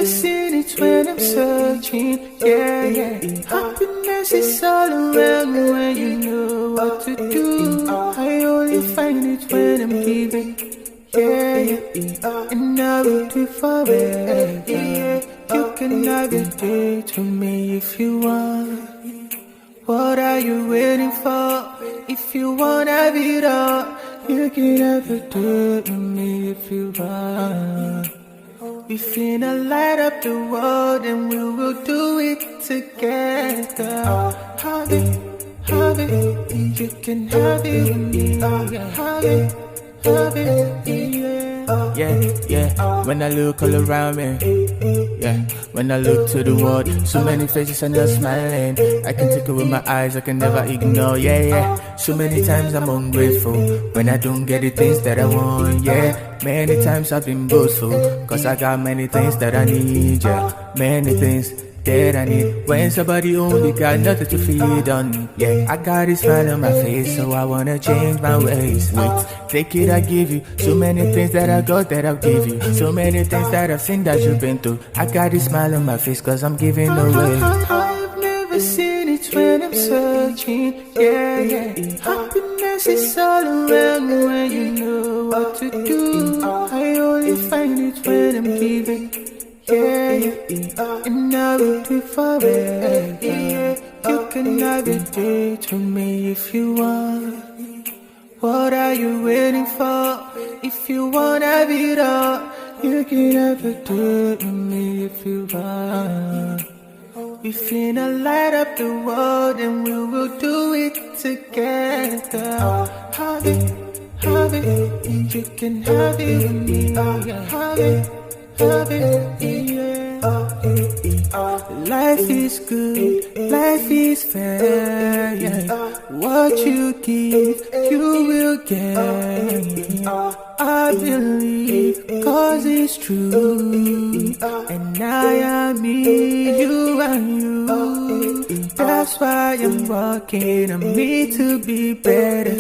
seen it when I'm searching, yeah, yeah. Happiness is all around me when you know what to do. I only find it when I'm giving, yeah, yeah. And I will do forever, yeah. You can have it day to me if you want. What are you waiting for? If you wanna have it all, you can have it day to me if you want. We finna light up the world and we will do it together. Have it, you can have it with me. Have it, yeah, yeah. When I look all around me, yeah. When I look to the world, so many faces and they're smiling. I can take it with my eyes, I can never ignore, yeah, yeah. So many times I'm ungrateful when I don't get the things that I want, yeah. Many times I've been boastful, cause I got many things that I need, yeah. Many things that I need. When somebody only got nothing to feed on, yeah. I got a smile on my face, so I wanna change my ways. Wait, take it, I give you so many things that I got that I'll give you. So many things that I've seen that you've been through. I got a smile on my face, cause I'm giving away. I've never seen it when I'm searching, yeah, yeah. Happiness is all around me when you know what to do. I only find it when I'm giving, yeah, yeah. And I will do forever, yeah. You can have it day to me if you want. What are you waiting for? If you wanna have it all, you can have it day to me if you want. We finna light up the world and we will do it together. Have it, you can have it with me. Have it, yeah. Life is good, life is fair, yeah. What you give, you will get. I believe, cause it's true. And I am me, you are you. That's why I'm working on me to be better.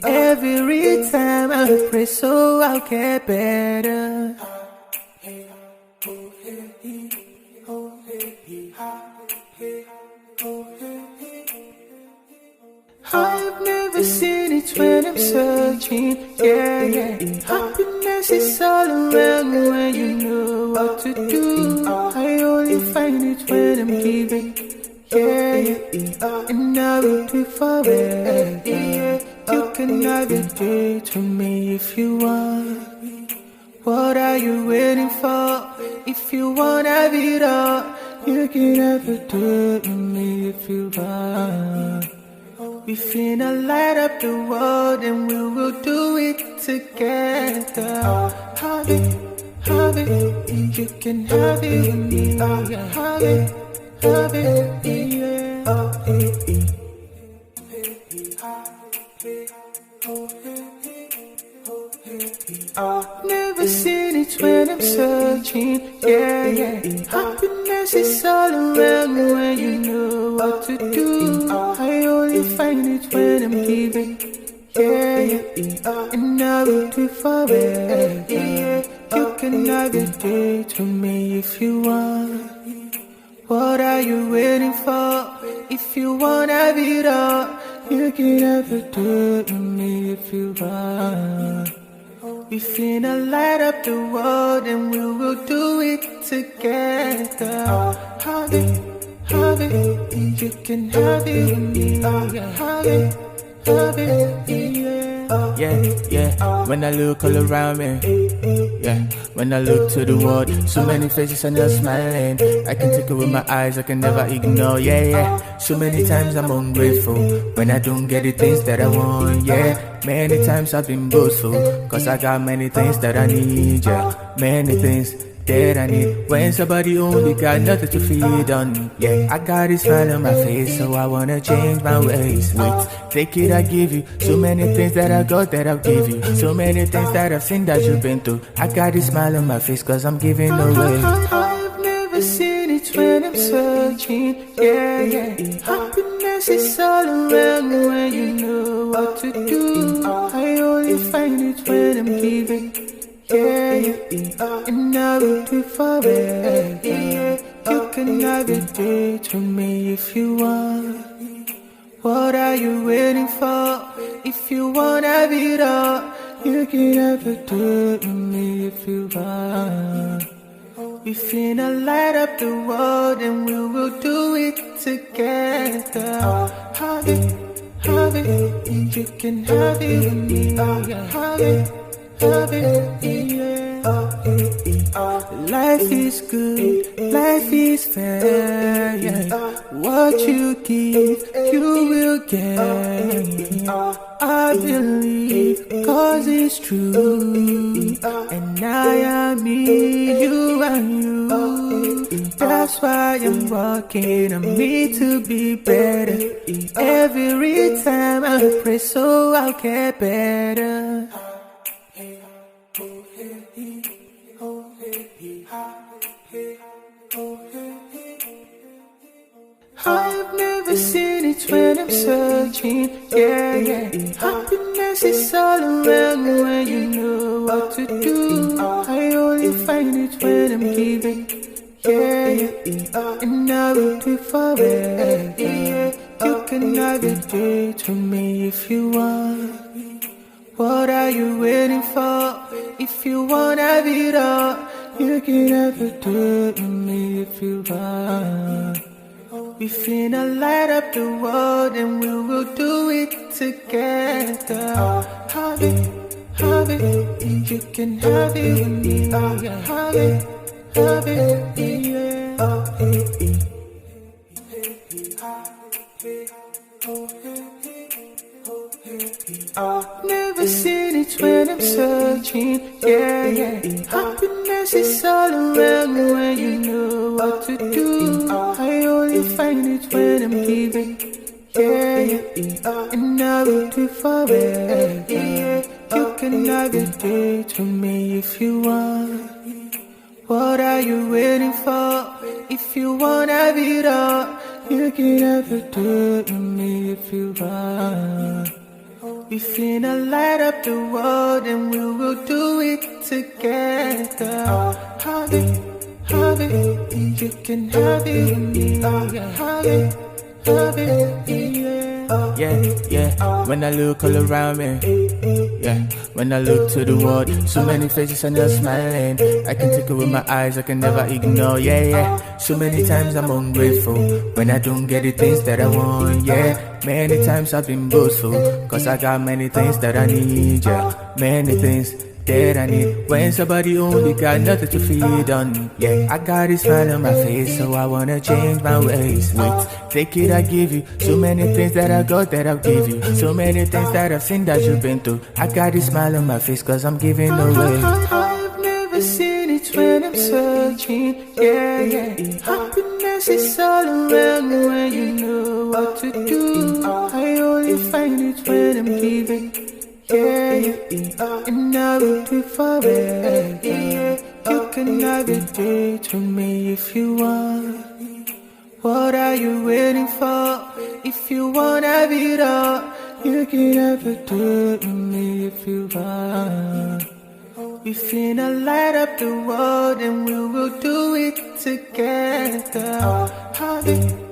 Every time I pray, so I'll get better. I've never seen it when I'm searching, yeah, yeah. Happiness is all around me when you know what to do. I only find it when I'm giving, yeah, yeah. And I will do forever, yeah. You can have it day to me if you want. What are you waiting for? If you wanna have it all, you can have it day to me if you want. We finna light up the world and we will do it together. Have it, you can have it with me. Have it, yeah. Never seen it when I'm searching, yeah, yeah. Happiness is all around me when you know what to do. I only find it when I'm giving, yeah, yeah. And I will do forever, yeah. You can have it day to me if you want. What are you waiting for? If you wanna have it all, you can have it day to me if you want. We finna light up the world and we will do it together. Have it, you can have it with me. Have it, yeah, yeah. When I look all around me, yeah. When I look to the world, so many faces and they're smiling. I can take it with my eyes, I can never ignore, yeah, yeah. So many times I'm ungrateful when I don't get the things that I want, yeah. Many times I've been boastful, cause I got many things that I need, yeah. Many things that I need. When somebody only got nothing to feed on, yeah. I got a smile on my face, so I wanna change my ways. Wait, take it, I give you so many things that I got that I'll give you. So many things that I've seen that you've been through. I got a smile on my face, cause I'm giving away. I've never seen it when I'm searching, yeah, yeah. Happiness is all around me when you know what to do. I only find it when I'm giving, yeah, yeah. And I will do forever. You can have it with me if you want. What are you waiting for? If you want to have it all, you can have it with me if you want. We finna light up the world and we will do it together. Have it, you can have it with me. Have it, yeah. Life is good, life is fair, yeah. What you give, you will get. I believe, cause it's true. And I am me, you are you. That's why I'm walking, I'm made to be better. Every time I pray so I'll get better. I've never seen it when I'm searching, yeah. Happiness is all around when you know what to do. I only find it when I'm giving, yeah. And I will do it forever. You can have it with me if you want. What are you waiting for? If you want to have it all, you can have it with me if you want. We finna light up the world and we will do it together. Have it, you can have it with me. Have it, yeah. Never seen it when I'm searching, yeah. Happiness is all around when you know what to do. I only find it when I'm giving, yeah. And I will do it forever. You can have it with me if you want. What are you waiting for? If you want to have it all, you can have it with me if you want. We finna light up the world and we will do it together. Have it, you can have it with me. Have it, yeah. When I look all around me, yeah. When I look to the world, so many faces and they're smiling. I can take it with my eyes, I can never ignore, yeah. So many times I'm ungrateful when I don't get the things that I want, yeah. Many times I've been boastful, cause I got many things that I need, yeah. Many things that I need. When somebody only got nothing to feed on, yeah. I got a smile on my face, so I wanna change my ways. Wait, take it, I give you so many things that I got that I'll give you. So many things that I've seen that you've been through. I got a smile on my face cause I'm giving away. I've never seen it when I'm searching, yeah. Happiness is all around when you know what to do. I only find it when I'm giving, yeah. And I will do it forever. You can have it with me if you want. What are you waiting for? If you want to have it all, you can have it with me if you want. We finna light up the world and we will do it together. Have it.